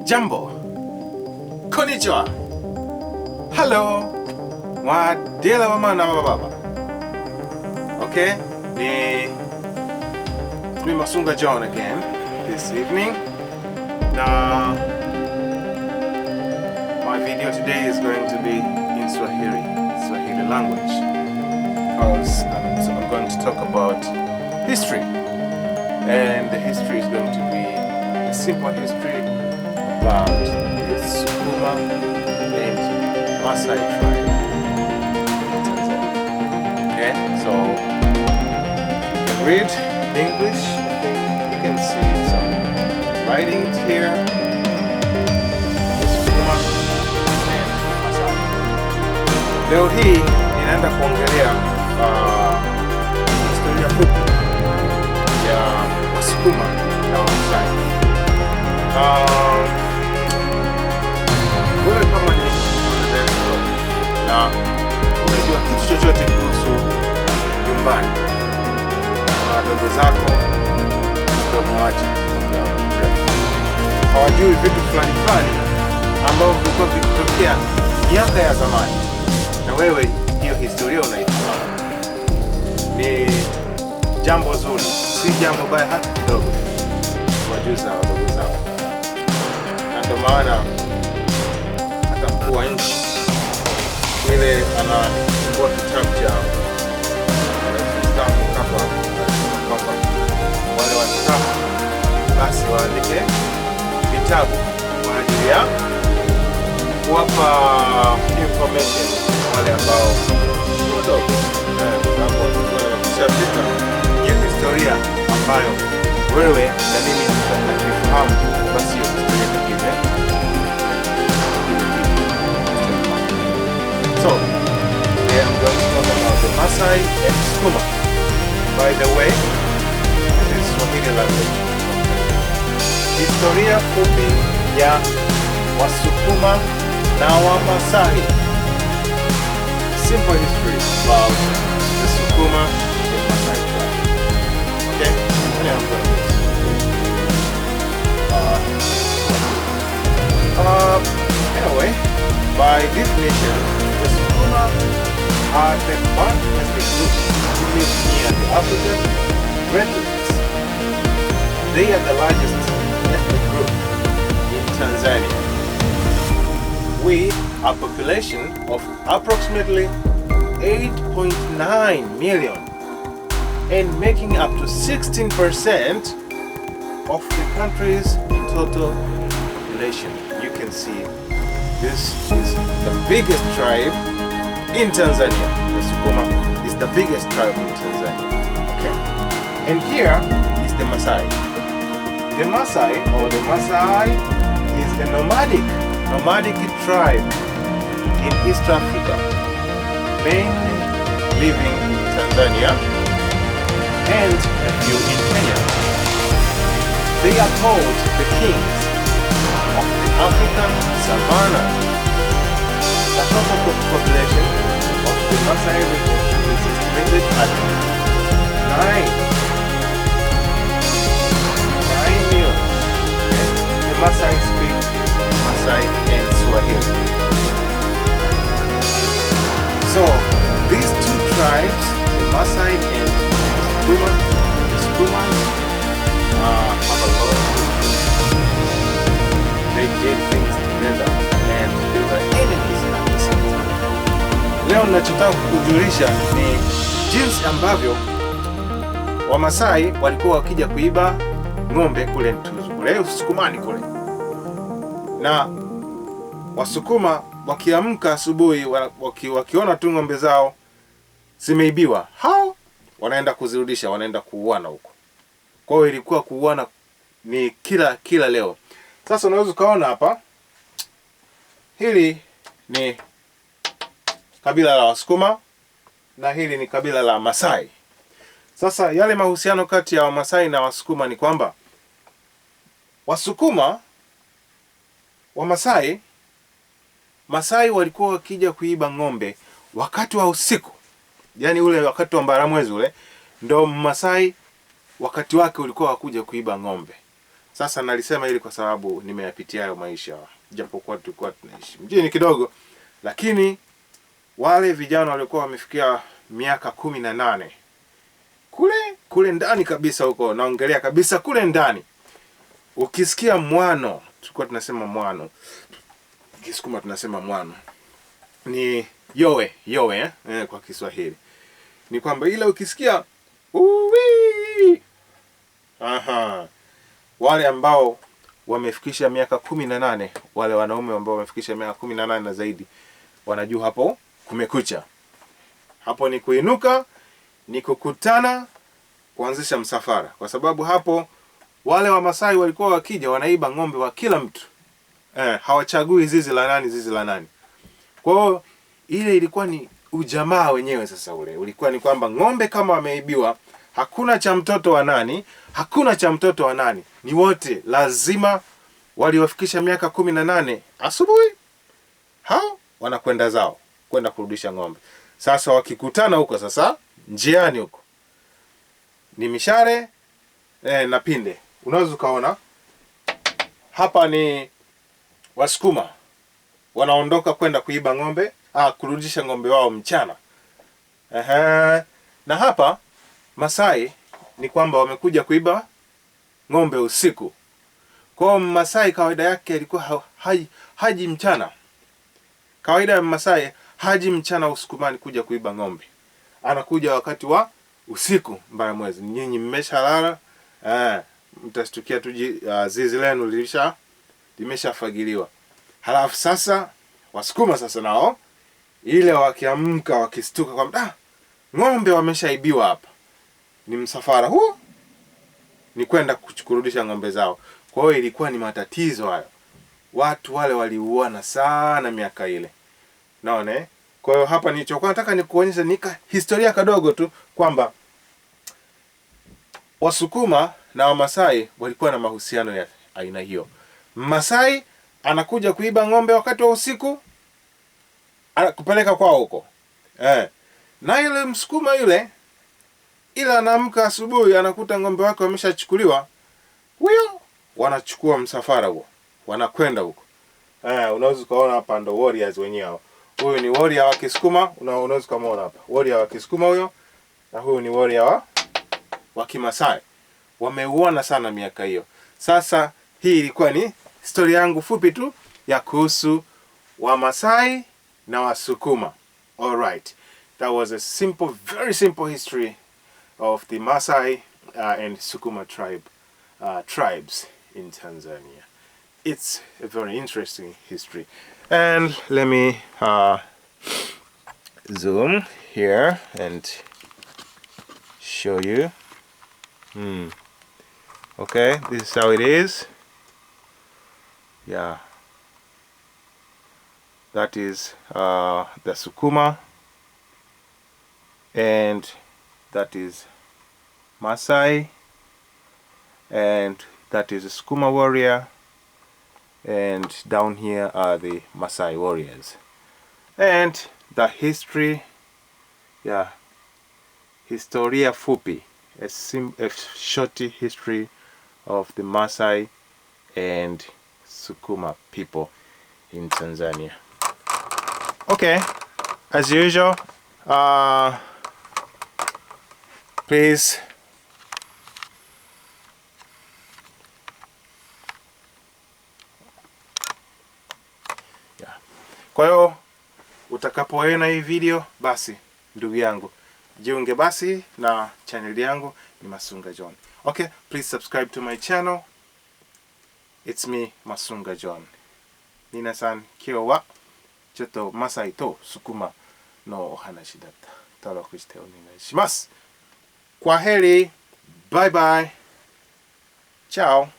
Jambo, konnichiwa, hello, mwadela mama na baba. Okay, ni Masunga John again this evening. Now, my video today is going to be in Swahili language, because I'm going to talk about history, and the history is going to be a simple history about the Sukuma and Maasai tribe in Tanzania. Okay, so you can read English. You can see some writings here. The Sukuma and Maasai. Leo hii ninaenda kuongelea historia fupi ya Wasukuma na Wamasai. Wewe kama ni mwanadamu na unajua kitu chochote kuhusu nyumbani, wadogo zako ndio mwache hawajui vitu fulani ambavyo vilikuwa vikitokea miaka ya zamani, na wewe hiyo historia unaifahamu. Ni jambo zuri, si jambo baya hata kidogo kuwajuza wadogo zao. Na ndio maana hata mkuu wa nchi ile anachukua kitabu cha wastaafu kwamba wale wastaafu basi waandike vitabu kwa ajili ya kuwapa information wale ambao wadogo, wakishapita hiyo historia ambayo wewe na mimi tunafahamu, basi hiyo historia nyingine. So, today I'm going to talk about the Maasai and Sukuma. By the way, it is Swahili language. Historia fupi ya Wasukuma na Wamasai. Simple history about the Sukuma and Maasai tribe. Okay? Anyway, by definition, the Sukuma are the one ethnic group who live near the African Great Lakes. They are the largest ethnic group in Tanzania, with a population of approximately 8.9 million and making up to 16% of the country's total population. You can see this is the biggest tribe in Tanzania. The Sukuma is the biggest tribe in Tanzania. Okay, and here is the Maasai. The Maasai is a nomadic tribe in East Africa, mainly living in Tanzania and a few in Kenya. They are called the kings of the African savannah. The total population of the Maasai region is estimated at 9 million. The Maasai speak Maasai and Swahili. So these two tribes, the Maasai and the Sukumas, have a lot of things. They did things together and they were enemies at the same time. Leo ninachotaka kukujulisha ni jinsi ambavyo Wamasai walikuwa wakija kuiba ng'ombe kule Ntuzu kule Usukumani kule, na Wasukuma wakiamka asubuhi wakiona tu ng'ombe zao zimeibiwa, hao wanaenda kuzirudisha, wanaenda kuuana huko. Kwa hiyo ilikuwa kuuana ni kila leo. Sasa unaweza ukaona hapa, hili ni kabila la Wasukuma na hili ni kabila la Masai. Sasa yale mahusiano kati ya Wamasai na Wasukuma ni kwamba Wasukuma, Masai walikuwa wakija kuiba ng'ombe wakati wa usiku, yani ule wakati wa mbaramwezi ule, ndo Masai wakati wake ulikuwa wakuja kuiba ng'ombe. Sasa nalisema hili kwa sababu nimeyapitia hayo maisha, japokuwa tulikuwa tunaishi mjini kidogo, lakini wale vijana walikuwa wamefikia miaka 18 kule ndani kabisa huko, naongelea kabisa kule ndani. Ukisikia mwano, tulikuwa tunasema mwano, Kisukuma tunasema mwano, ni yowe kwa Kiswahili. Ni kwamba ile ukisikia uwi, wale ambao wamefikisha miaka 18, wale wanaume ambao wamefikisha miaka 18 na zaidi, wanajua hapo kumekucha. Hapo ni kuinuka, ni kukutana, kuanzisha msafara. Kwa sababu hapo wale wa Masai walikuwa wakija wanaiba ng'ombe wa kila mtu. Hawachagui zizi la nani. Kwa hiyo ile ilikuwa ni ujamaa wenyewe. Sasa ule ulikuwa ni kwamba ng'ombe kama wameibiwa, hakuna cha mtoto wa nani, hakuna cha mtoto wa nani. Ni wote lazima waliofikisha miaka 18 asubuhi hao wanakwenda zao kwenda kurudisha ng'ombe. Sasa wakikutana huko, sasa njiani huko ni mishare na pinde. Unaweza ukaona hapa ni Wasukuma wanaondoka kwenda kuiba ng'ombe, kurudisha ng'ombe wao mchana. Na hapa Masai ni kwamba wamekuja kuiba ng'ombe usiku. Kwa Masai kawaida yake alikuwa haji mchana. Kawaida ya Masai haji mchana Usukumani kuja kuiba ng'ombe. Anakuja wakati wa usiku mbaya mwezi. Nyinyi mmeshalala, mtashtukia tu zizi lenu limeshafagiliwa. Halafu sasa Wasukuma sasa nao ile wakiamka wakistuka kwamba ng'ombe wameshaibiwa hapa, ni msafara huo ni kwenda kurudisha ng'ombe zao. Kwa hiyo ilikuwa ni matatizo hayo. Watu wale waliuana sana miaka ile. Naona Kwa hiyo hapa nilichokuwa nataka nikuonyesha historia kadogo tu kwamba Wasukuma na Wamasai walikuwa na mahusiano ya aina hiyo. Masai anakuja kuiba ng'ombe wakati wa usiku, kupeleka kwao huko. Na ile Msukuma yule anaamka asubuhi anakuta ng'ombe wake wameshachukuliwa. Huyo wanachukua msafara huo, wanakwenda huko. Unaweza kuona hapa ndo warriors wenyewe. Huyu ni warrior wa Kisukuma, unaweza kumuona hapa. Warrior wa Kisukuma huyo, na huyu ni warrior wa Kimasai. Wameuana sana miaka hiyo. Sasa hii ilikuwa ni story yangu fupi tu ya kuhusu Wamasai na Wasukuma. All right. That was a simple, very simple history of the Masai and Sukuma tribes in Tanzania. It's a very interesting history. And let me zoom here and show you. Okay, this is how it is. Yeah, that is the Sukuma, and that is Masai, and that is a Sukuma warrior, and down here are the Masai warriors. And the history, yeah, historia fupi, a short history of the Masai and Sukuma people in Tanzania. Okay, as usual, please Kwa hiyo utakapoona hii video, basi ndugu yangu jiunge basi na channel yangu ni Masunga John. Okay, please subscribe to my channel. It's me, Masunga John. Minasan, kyo wa chotto Masai to Sukuma no ohanashi datta. Toroku shite onegai shimasu. Kwaheri. Bye bye. Ciao.